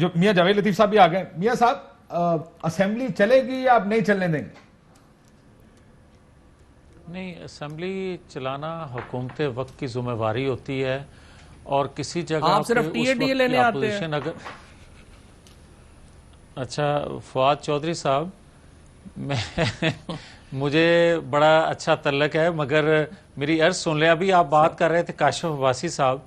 جو میاں جاوید لطیف صاحب بھی آ گئے. میاں صاحب اسمبلی چلے گی یا آپ نہیں چلنے دیں گے؟ نہیں، اسمبلی چلانا حکومت وقت کی ذمہ داری ہوتی ہے، اور کسی جگہ آپ صرف ٹی اے ڈی اے لینے آتے ہیں. اگر اچھا فواد چودھری صاحب، مجھے بڑا اچھا تعلق ہے، مگر میری عرض سن لیں. ابھی آپ بات کر رہے تھے کاشف عباسی صاحب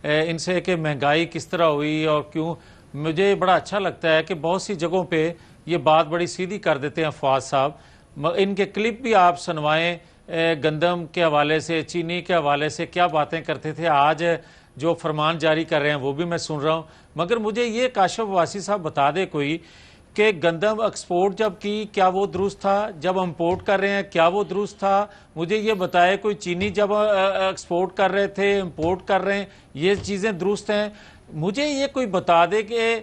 ان سے کہ مہنگائی کس طرح ہوئی اور کیوں. مجھے بڑا اچھا لگتا ہے کہ بہت سی جگہوں پہ یہ بات بڑی سیدھی کر دیتے ہیں فواد صاحب. ان کے کلپ بھی آپ سنوائیں، گندم کے حوالے سے، چینی کے حوالے سے کیا باتیں کرتے تھے. آج جو فرمان جاری کر رہے ہیں وہ بھی میں سن رہا ہوں. مگر مجھے یہ کاشف عباسی صاحب بتا دے کوئی کہ گندم ایکسپورٹ جب کی کیا وہ درست تھا، جب امپورٹ کر رہے ہیں کیا وہ درست تھا. مجھے یہ بتائے کوئی چینی جب ایکسپورٹ کر رہے تھے، امپورٹ کر رہے ہیں، یہ چیزیں درست ہیں. مجھے یہ کوئی بتا دے کہ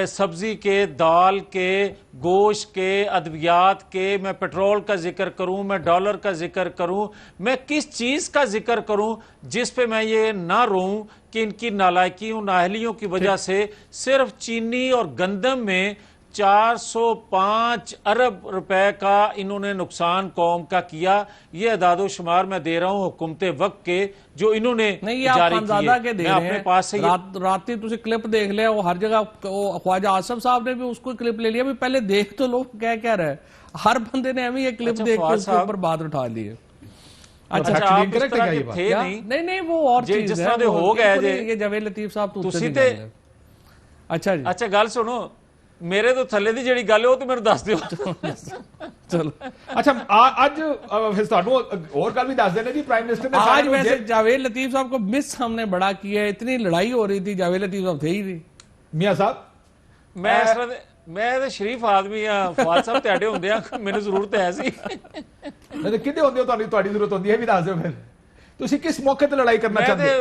سبزی کے، دال کے، گوشت کے، ادویات کے، میں پیٹرول کا ذکر کروں، میں ڈالر کا ذکر کروں، میں کس چیز کا ذکر کروں جس پہ میں یہ نہ روؤں کہ ان کی نالائکیوں، نااہلیوں کی وجہ سے صرف چینی اور گندم میں 405 ارب روپے کا انہوں نے نقصان قوم کا کیا. یہ اعداد و شمار میں دے رہا ہوں حکومت وقت کے جو انہوں نے جاری کیے. میں اپنے پاس سے راتی تُسی کلپ دیکھ لیا، وہ ہر جگہ خواجہ آصف صاحب نے بھی اس کو کلپ لے لیا. بھی پہلے دیکھ تو لوگ کیا رہے، ہر بندے نے ہمیں یہ کلپ دیکھ کے اس کے اوپر بات اٹھا لی ہے. اچھا آپ اس طرح کے تھے نہیں وہ اور چیز ہے. جس طرح دے ہو گئے یہ جاوید لطیف صاحب تو نہیں جانتے. اچھا جی، اچھا گل سنو، میرے تو تھلے دی جڑی گل ہے وہ تو میرے دس دیو. چلو اچھا آج اور گل بھی دس دینا جی. پرائم منسٹر نے آج ویسے جاوید لطیف صاحب کو مس ہم نے بڑا کیا ہے. اتنی لڑائی ہو رہی تھی، جاوید لطیف صاحب تھے ہی نہیں. میاں صاحب میں شریف آدمی ہاں، فواد صاحب تہاڈے ہوندے ہاں میری ضرورت ہے سی. میں کدے ہوندے ہو تہاڈی ضرورت ہوندی ہے بھی دس دیو. پھر تسی کس موقع تے لڑائی کرنا چاہتے میں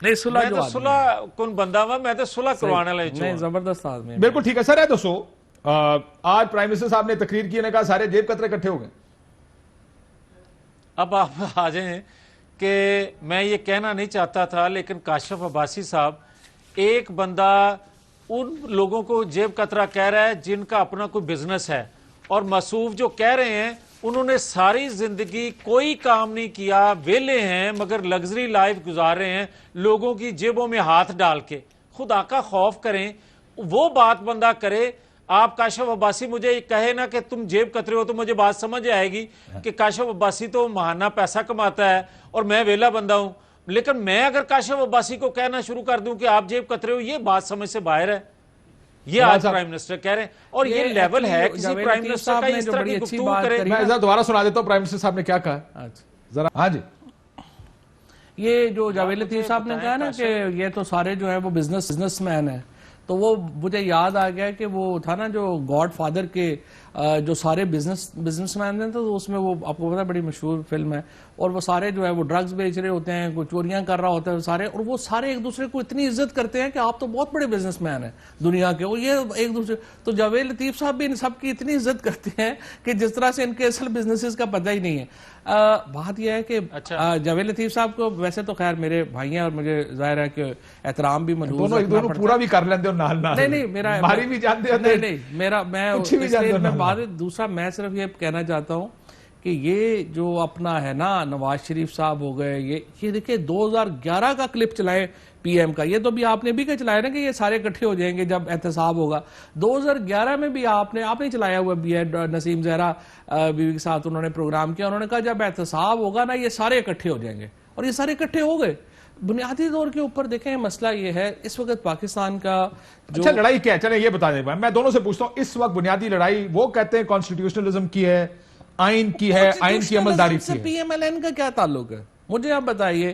تے صلح کن بندہ وا، میں تے صلح کروانے والے نہیں. زبردست آدمی. بالکل ٹھیک ہے سر. ہے دوستو آج پرائم منسٹر صاحب نے تقریر کی، نے کہا سارے جیب کترے اکٹھے ہو گئے. اب آپ آ جائیں کہ میں یہ کہنا نہیں چاہتا تھا، لیکن کاشف عباسی صاحب ایک بندہ ان لوگوں کو جیب کترا کہہ رہا ہے جن کا اپنا کوئی بزنس ہے، اور موصوف جو کہہ رہے ہیں انہوں نے ساری زندگی کوئی کام نہیں کیا، ویلے ہیں مگر لگژری لائف گزار رہے ہیں لوگوں کی جیبوں میں ہاتھ ڈال کے. خدا کا خوف کریں، وہ بات بندہ کرے. آپ کاشف عباسی مجھے کہے نا کہ تم جیب کترے ہو تو مجھے بات سمجھ آئے گی کہ کاشف عباسی تو ماہانہ پیسہ کماتا ہے اور میں ویلا بندہ ہوں. لیکن میں اگر کاشف عباسی کو کہنا شروع کر دوں کہ آپ جیب کترے ہو، یہ بات سمجھ سے باہر ہے. یہ آج پرائم منسٹر کہہ رہے ہیں، اور یہ لیول ہے کسی پرائم منسٹر کا اس طرح کی گفتگو کرے. میں ذرا دوبارہ سنا دیتا ہوں پرائم منسٹر صاحب نے کیا کہا ذرا. ہاں جی، یہ جو جاوید لطیف صاحب نے کہا نا کہ یہ تو سارے جو ہے وہ بزنس مین ہیں، تو وہ مجھے یاد آ گیا کہ وہ تھا نا جو گاڈ فادر کے جو سارے بزنس مین ہیں، تو اس میں وہ آپ کو پتا بڑی مشہور فلم ہے، اور وہ سارے جو ہے وہ ڈرگز بیچ رہے ہوتے ہیں، کوئی چوریاں کر رہا ہوتا ہے سارے، اور وہ سارے ایک دوسرے کو اتنی عزت کرتے ہیں کہ آپ تو بہت بڑے بزنس مین ہیں دنیا کے، اور یہ ایک دوسرے. تو جاوید لطیف صاحب بھی ان سب کی اتنی عزت کرتے ہیں کہ جس طرح سے ان کے اصل بزنسز کا پتہ ہی نہیں ہے. بات یہ ہے کہ جاوید لطیف صاحب کو ویسے تو خیر میرے بھائی ہیں اور مجھے ظاہر ہے کہ احترام بھی ملحوظ رکھنا پڑتا ہے. پورا بھی کر لیندے ہو نال نال. نہیں میرا ماری بھی جانتے ہوتے. نہیں میں بات دوسرا میں صرف یہ کہنا چاہتا ہوں کہ یہ جو اپنا ہے نا نواز شریف صاحب ہو گئے، یہ دیکھیں 2011 کا کلپ چلائے پی ایم کا. یہ تو بھی آپ نے بھی کہ چلایا نا کہ یہ سارے اکٹھے ہو جائیں گے جب احتساب ہوگا. 2011 میں بھی آپ نے چلایا ہوا بھی ہے. نسیم زہرا بیوی کے ساتھ انہوں نے پروگرام کیا، انہوں نے کہا جب احتساب ہوگا نا یہ سارے اکٹھے ہو جائیں گے، اور یہ سارے اکٹھے ہو گئے. بنیادی طور کے اوپر دیکھیں مسئلہ یہ ہے اس وقت پاکستان کا جو اچھا لڑائی کیا ہے، چلیں یہ بتا دیں. میں دونوں سے پوچھتا ہوں اس وقت بنیادی لڑائی وہ کہتے ہیں کانسٹیٹیوشنلزم کی ہے، آئین کی ہے، آئین کی عملداری کی ہے. پی ایم ایل این کا کیا تعلق ہے؟ مجھے آپ بتائیے.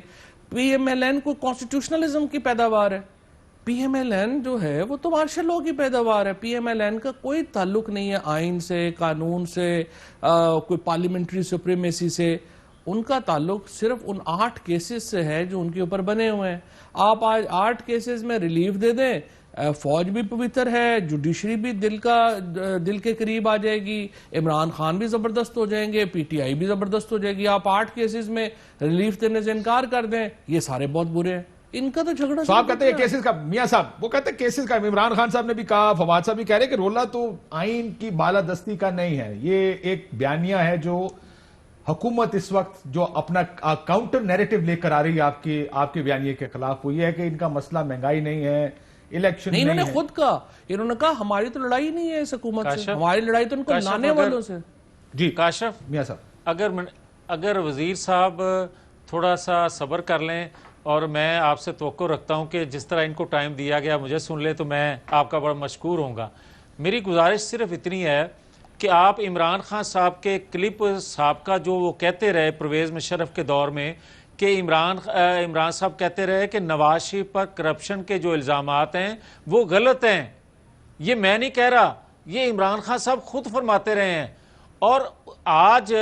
پی ایم ایل این کو کانسٹیٹیوشنلزم کی پیداوار ہے. پی ایم ایل این جو ہے وہ تو مارشل لاء کی پیداوار ہے. پی ایم ایل این کا کوئی تعلق نہیں ہے آئین سے، قانون سے، کوئی پارلیمنٹری سپریمیسی سے. ان کا تعلق صرف ان 8 کیسز سے ہے جو ان کے اوپر بنے ہوئے ہیں. آپ آج 8 کیسز میں ریلیف دے دیں، فوج بھی پویتر ہے، جوڈیشری بھی دل کے قریب آ جائے گی، عمران خان بھی زبردست ہو جائیں گے، پی ٹی آئی بھی زبردست ہو جائے گی. آپ 8 کیسز میں ریلیف دینے سے انکار کر دیں، یہ سارے بہت برے ہیں. ان کا تو جھگڑا صاحب کہتے ہیں کیسز کا، میاں صاحب وہ کہتے ہیں کیسز کا، عمران خان صاحب نے بھی کہا، فواد صاحب بھی کہہ رہے کہ رولہ تو آئین کی بالادستی کا نہیں ہے، یہ ایک بیانیہ ہے جو حکومت اس وقت جو اپنا کاؤنٹر نیریٹو لے کر آ رہی ہے آپ کے بیانیے کے خلاف، وہ یہ ہے کہ ان کا مسئلہ مہنگائی نہیں ہے، الیکشن نہیں، نہیں انہوں نے خود کہا، انہوں نے کہا ہماری تو لڑائی نہیں ہے اس حکومت سے، ہماری لڑائی تو ان کو لانے والوں سے۔ جی کاشف میاں صاحب، اگر وزیر صاحب تھوڑا سا صبر کر لیں، اور میں آپ سے توقع رکھتا ہوں کہ جس طرح ان کو ٹائم دیا گیا مجھے سن لے تو میں آپ کا بڑا مشکور ہوں گا۔ میری گزارش صرف اتنی ہے کہ آپ عمران خان صاحب کے کلپ سابقہ جو وہ کہتے رہے پرویز مشرف کے دور میں کہ عمران صاحب کہتے رہے کہ نواز شریف پر کرپشن کے جو الزامات ہیں وہ غلط ہیں، یہ میں نہیں کہہ رہا، یہ عمران خان صاحب خود فرماتے رہے ہیں، اور آج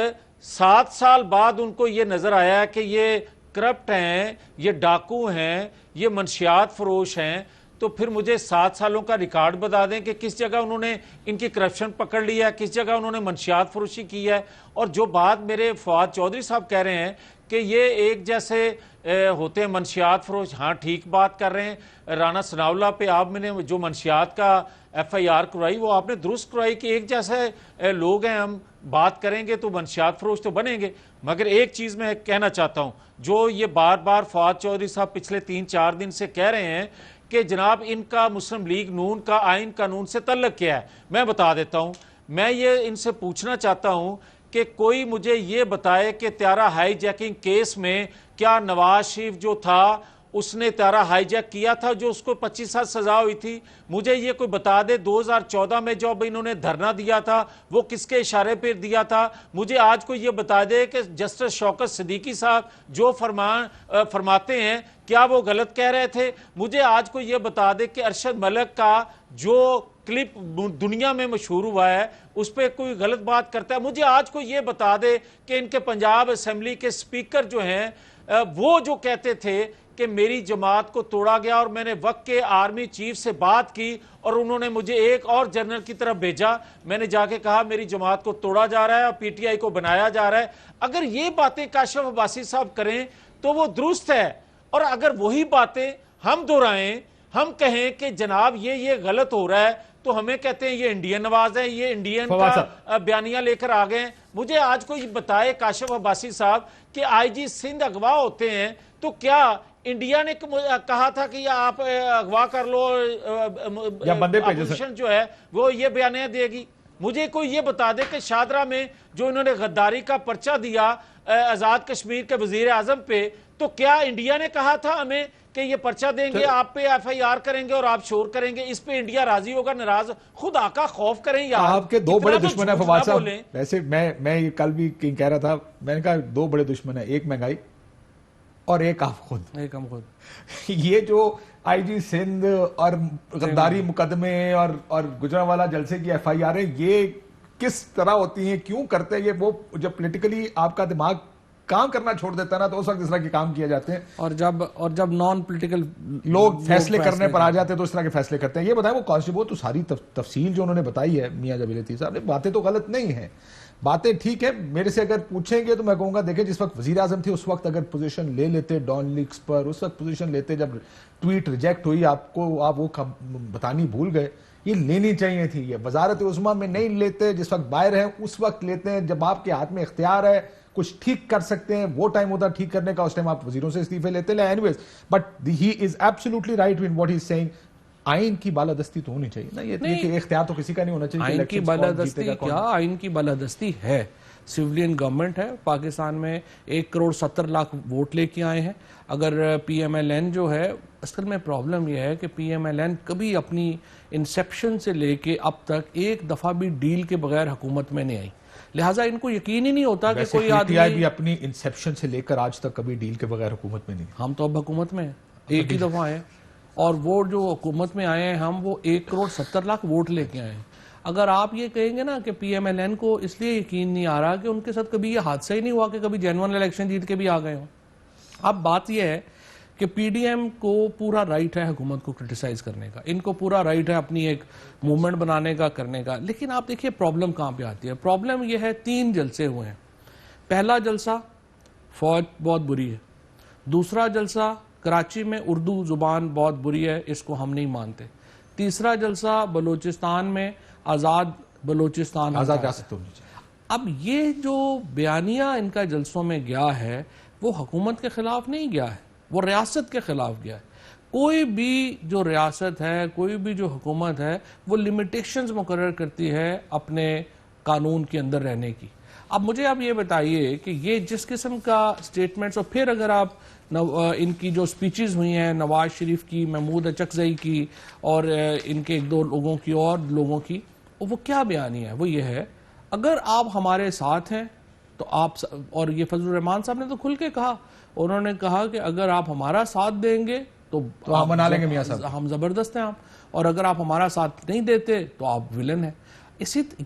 7 سال بعد ان کو یہ نظر آیا کہ یہ کرپٹ ہیں، یہ ڈاکو ہیں، یہ منشیات فروش ہیں، تو پھر مجھے 7 سالوں کا ریکارڈ بتا دیں کہ کس جگہ انہوں نے ان کی کرپشن پکڑ لیا ہے، کس جگہ انہوں نے منشیات فروشی کی ہے۔ اور جو بات میرے فواد چودھری صاحب کہہ رہے ہیں کہ یہ ایک جیسے ہوتے ہیں منشیات فروش، ہاں ٹھیک بات کر رہے ہیں۔ رانا ثناء اللہ پہ آپ نے جو منشیات کا FIR کروائی وہ آپ نے درست کروائی کہ ایک جیسے لوگ ہیں، ہم بات کریں گے تو منشیات فروش تو بنیں گے۔ مگر ایک چیز میں کہنا چاہتا ہوں، جو یہ بار بار فواد چودھری صاحب پچھلے 3-4 دن سے کہہ رہے ہیں کہ جناب ان کا مسلم لیگ نون کا آئین قانون سے تعلق کیا ہے، میں بتا دیتا ہوں۔ میں یہ ان سے پوچھنا چاہتا ہوں کہ کوئی مجھے یہ بتائے کہ طیارہ ہائی جیکنگ کیس میں کیا نواز شریف جو تھا اس نے طیارہ ہائی جیک کیا تھا جو اس کو 25 سال سزا ہوئی تھی؟ مجھے یہ کوئی بتا دے 2014 میں جو انہوں نے دھرنا دیا تھا وہ کس کے اشارے پر دیا تھا؟ مجھے آج کوئی یہ بتا دے کہ جسٹس شوکت صدیقی صاحب جو فرماتے ہیں کیا وہ غلط کہہ رہے تھے؟ مجھے آج کوئی یہ بتا دے کہ ارشد ملک کا جو کلپ دنیا میں مشہور ہوا ہے اس پہ کوئی غلط بات کرتا ہے؟ مجھے آج کوئی یہ بتا دے کہ ان کے پنجاب اسمبلی کے سپیکر جو ہیں وہ جو کہتے تھے کہ میری جماعت کو توڑا گیا اور میں نے وقت کے آرمی چیف سے بات کی اور انہوں نے مجھے ایک اور جنرل کی طرف بھیجا، میں نے جا کے کہا میری جماعت کو توڑا جا رہا ہے اور PTI کو بنایا جا رہا ہے۔ اگر یہ باتیں کاشف عباسی صاحب کریں تو وہ درست ہے، اور اگر وہی باتیں ہم دہرائیں، ہم کہیں کہ جناب یہ غلط ہو رہا ہے، تو ہمیں کہتے ہیں یہ انڈین نواز ہے، یہ انڈین کا بیانیہ لے کر آ گئے ہیں۔ مجھے آج کوئی بتائے کاشف عباسی صاحب کہ IG سندھ اغوا ہوتے ہیں تو کیا انڈیا نے کہا تھا کہ آپ اغوا کر لو، اپوزیشن جو ہے وہ یہ بیانیہ دے گی؟ مجھے کوئی یہ بتا دے کہ شادرہ میں جو انہوں نے غداری کا پرچہ دیا آزاد کشمیر کے وزیر اعظم پہ، تو کیا انڈیا نے کہا تھا ہمیں کہ یہ پرچہ دیں گے، آپ پہ FIR کریں گے اور آپ شور کریں گے؟ اس پہ انڈیا راضی ہوگا ناراض؟ خود آقا خوف کریں یار۔ آپ کے 2 بڑے دشمن ہیں فواد صاحب، ویسے میں یہ کل بھی کہہ رہا تھا، میں نے کہا 2 بڑے دشمن ہیں، ایک مہنگائی اور ایک آپ خود۔ یہ جو IG سندھ اور غداری مقدمے اور گجرانوالہ جلسے کی FIR ہے، یہ کس طرح ہوتی ہیں، کیوں کرتے ہیں یہ؟ وہ جب پولیٹیکلی آپ کا دماغ کام کرنا چھوڑ دیتا ہے نا تو اس وقت اس طرح کے کام کیے جاتے ہیں، اور جب نان پولیٹیکل لوگ فیصلے کرنے پر آ جاتے ہیں تو اس طرح کے فیصلے کرتے ہیں۔ یہ بتائیں وہ کانسٹیبل تو ساری تفصیل جو انہوں نے بتائی ہے میاں جبیل لطیف صاحب نے، باتیں تو غلط نہیں ہیں، باتیں ٹھیک ہے۔ میرے سے اگر پوچھیں گے تو میں کہوں گا دیکھیں جس وقت وزیر اعظم تھے اس وقت اگر پوزیشن لے لیتے ڈان لیکس پر، اس وقت پوزیشن لیتے جب ٹویٹ ریجیکٹ ہوئی آپ وہ بتانی بھول گئے، یہ لینی چاہیے تھی۔ یہ وزارت عظمیٰ میں نہیں لیتے، جس وقت باہر ہیں اس وقت لیتے ہیں، جب آپ کے ہاتھ میں اختیار ہے کچھ ٹھیک کر سکتے ہیں، وہ ٹائم ہوتا ٹھیک کرنے کا، اس ٹائم آپ وزیروں سے استعفے لیتے ہیں۔ Anyways but he is absolutely right in what he is saying, آئین کی بالادستی تو ہونی چاہیے نا، یہ کہ اختیار تو کسی کا نہیں ہونا چاہیے۔ آئین کی بالادستی کیا، آئین کی بالادستی ہے، سویلین گورنمنٹ ہے پاکستان میں، 1.70 کروڑ ووٹ لے کے آئے ہیں۔ اگر PMLN جو ہے، اصل میں پرابلم یہ ہے کہ PMLN کبھی اپنی انسیپشن سے لے کے اب تک ایک دفعہ بھی ڈیل کے بغیر حکومت میں نہیں آئی، لہٰذا ان کو یقین ہی نہیں ہوتا کہ کوئی آدمی بھی اپنی انسیپشن سے لے کر آج تک کبھی ڈیل کے بغیر حکومت میں نہیں۔ ہم تو اب حکومت میں ہیں، ایک ہی دفعہ آئے، اور وہ جو حکومت میں آئے ہیں ہم وہ 1.70 کروڑ ووٹ لے کے آئے ہیں۔ اگر آپ یہ کہیں گے نا کہ PMLN کو اس لیے یقین نہیں آ رہا کہ ان کے ساتھ کبھی یہ حادثہ ہی نہیں ہوا کہ کبھی جینون الیکشن جیت کے بھی آ گئے ہوں۔ اب بات یہ ہے کہ PDM کو پورا رائٹ ہے حکومت کو کرٹیسائز کرنے کا، ان کو پورا رائٹ ہے اپنی ایک موومنٹ بنانے کا، کرنے کا، لیکن آپ دیکھیے پرابلم کہاں پہ آتی ہے۔ پرابلم یہ ہے 3 جلسے ہوئے ہیں۔ پہلا جلسہ فوج بہت بری ہے، دوسرا جلسہ کراچی میں اردو زبان بہت بری ہے، اس کو ہم نہیں مانتے۔ تیسرا جلسہ بلوچستان میں آزاد بلوچستان آزاد ریاست ہونی چاہیے۔ اب یہ جو بیانیہ ان کا جلسوں میں گیا ہے وہ حکومت کے خلاف نہیں گیا ہے، وہ ریاست کے خلاف گیا ہے۔ کوئی بھی جو ریاست ہے، کوئی بھی جو حکومت ہے، وہ لمیٹیشنز مقرر کرتی ہے اپنے قانون کے اندر رہنے کی۔ اب مجھے آپ یہ بتائیے کہ یہ جس قسم کا سٹیٹمنٹس، اور پھر اگر آپ ان کی جو سپیچز ہوئی ہیں نواز شریف کی، محمود اچکزئی کی، اور ان کے ایک دو لوگوں کی اور لوگوں کی، وہ کیا بیانیہ ہے؟ وہ یہ ہے اگر آپ ہمارے ساتھ ہیں تو آپ، اور یہ فضل الرحمان صاحب نے تو کھل کے کہا، انہوں نے کہا کہ اگر آپ ہمارا ساتھ دیں گے تو ہم منا لیں گے میاں صاحب، ہم زبردست ہیں آپ، اور اگر آپ ہمارا ساتھ نہیں دیتے تو آپ ویلن ہیں۔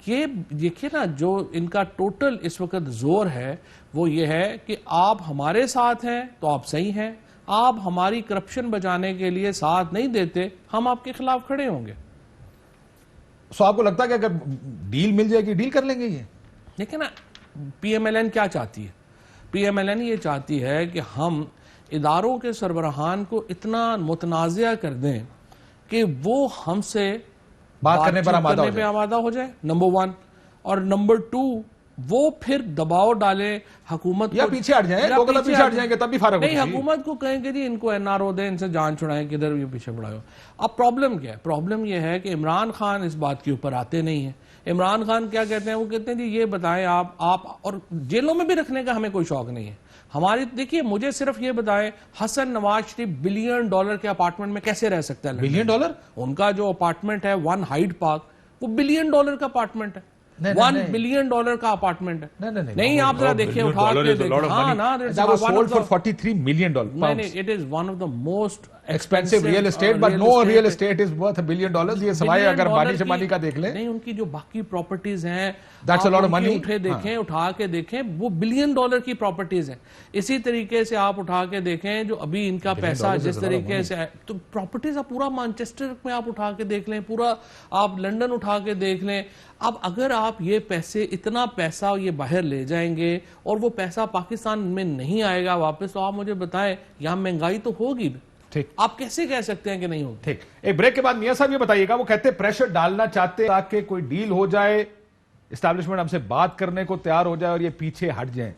یہ دیکھیے نا، جو ان کا ٹوٹل اس وقت زور ہے وہ یہ ہے کہ آپ ہمارے ساتھ ہیں تو آپ صحیح ہیں، آپ ہماری کرپشن بچانے کے لیے ساتھ نہیں دیتے، ہم آپ کے خلاف کھڑے ہوں گے۔ سو آپ کو لگتا ہے کہ اگر ڈیل مل جائے گی ڈیل کر لیں گے یہ؟ دیکھیں نا، پی ایم ایل این کیا چاہتی ہے؟ پی ایم ایل این یہ چاہتی ہے کہ ہم اداروں کے سربراہان کو اتنا متنازع کر دیں کہ وہ ہم سے بات کرنے پر آمادہ ہو جائے، نمبر 1، اور نمبر 2 وہ پھر دباؤ ڈالے حکومت یا کو، پیچھے ہٹ جائیں، لوگ پیچھے ہٹ جائیں گے تب بھی فارغ نہیں، حکومت کو کہیں کہ جی ان کو این آر او دیں، ان سے جان چھڑائیں، کدھر یہ پیچھے بڑھائے ہو۔ اب پرابلم کیا ہے؟ پرابلم یہ ہے کہ عمران خان اس بات کے اوپر آتے نہیں ہیں۔ عمران خان کیا کہتے ہیں؟ وہ کہتے ہیں جی یہ بتائیں آپ، اور جیلوں میں بھی رکھنے کا ہمیں کوئی شوق نہیں ہے ہماری۔ دیکھیے مجھے صرف یہ بتائیں، حسن نواز شریف $1 بلین کے اپارٹمنٹ میں کیسے رہ سکتا ہے؟ $1 بلین؟ ان کا جو اپارٹمنٹ ہے 1 ہائیڈ پارک، وہ $1 بلین کا اپارٹمنٹ ہے، $1 بلین کا اپارٹمنٹ ہے۔ نہیں، آپ ذرا دیکھیں، اٹھا کے دیکھیں، ہاں نا، that was sold for $43 million. it is one of the most expensive real estate, but no real estate is worth $1 billion. یہ سوائے اگر بانی شمانی کا دیکھ لیں، نہیں، ان کی جو باقی پراپرٹیز ہیں، that's a lot of money. اٹھا کے دیکھیں، وہ $1 بلین کی پراپرٹیز ہیں۔ اسی طریقے سے آپ اٹھا کے دیکھیں جو ابھی ان کا پیسہ جس طریقے سے ہے، تو پراپرٹیز آپ پورا مانچسٹر میں آپ اٹھا کے دیکھ لیں، پورا آپ لنڈن اٹھا کے دیکھ لیں۔ اب اگر آپ یہ پیسے، اتنا پیسہ یہ باہر لے جائیں گے اور وہ پیسہ پاکستان میں نہیں آئے گا واپس، تو آپ مجھے بتائیں یہاں مہنگائی تو ہوگی، ٹھیک، آپ کیسے کہہ سکتے ہیں کہ نہیں ہوگی؟ ٹھیک، ایک بریک کے بعد میاں صاحب یہ بتائیے گا، وہ کہتے ہیں پریشر ڈالنا چاہتے تاکہ کوئی ڈیل ہو جائے، اسٹیبلشمنٹ ہم سے بات کرنے کو تیار ہو جائے اور یہ پیچھے ہٹ جائیں۔